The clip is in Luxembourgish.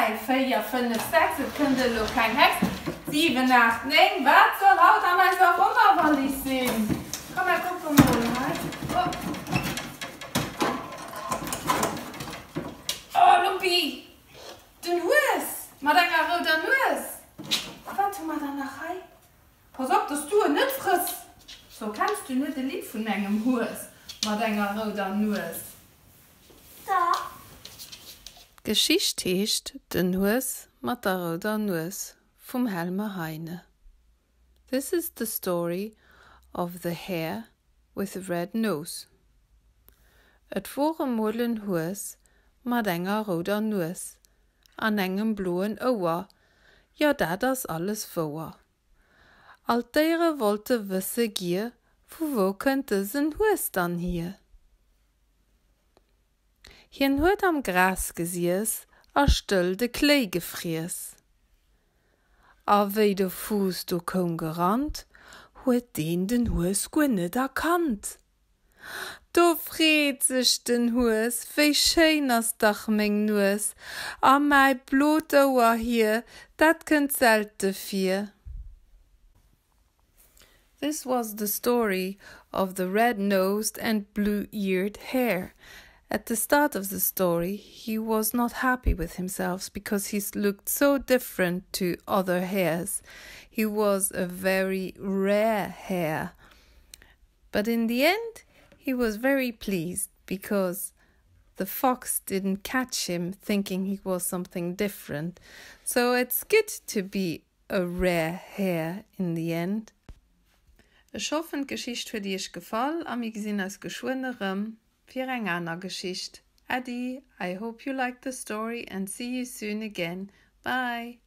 3, 4, 5, 6, es könnte noch kein Hex. 7, 8, 9, was soll laut an unserer Wunderwallis sein? Komm mal, guck mal. Oh, Lumpi! Du Nuss! Mal deiner roter Nuss! Warte mal danach rein. Pass auf, dass du nicht frisst. So kannst du nicht ein Lied von einem Hus. Mal deiner roter Nuss. Da. Geschichte heißt Den Hus mit der roter Nuss vom Helmer Heine. This is the story of the hare with a red nose. Et war einmal ein Hus mit einer roter Nuss an einem blauen Auge. Ja, das ist alles vor. Altiere wollte wissen gier, wo könnte sein Hus dann hier? Hien huet am Gras gesies, a still de Klee gefries. A wei de Fuß do kom gerannt, huet den Hus gwinnet erkannt. Do friet sich den Hus, wei schön as dach meng Nuss, a mei blot Auer hier, dat könnt selte vier. This was the story of the red-nosed and blue-eared hare. At the start of the story, he was not happy with himself because he looked so different to other hares. He was a very rare hare. But in the end, he was very pleased because the fox didn't catch him thinking he was something different. So it's good to be a rare hare in the end. Ich hoffe, die Geschichte hat euch gefallen, und wir sehen uns geschwisterem für eine andere Geschichte. Adi, I hope you liked the story and see you soon again. Bye.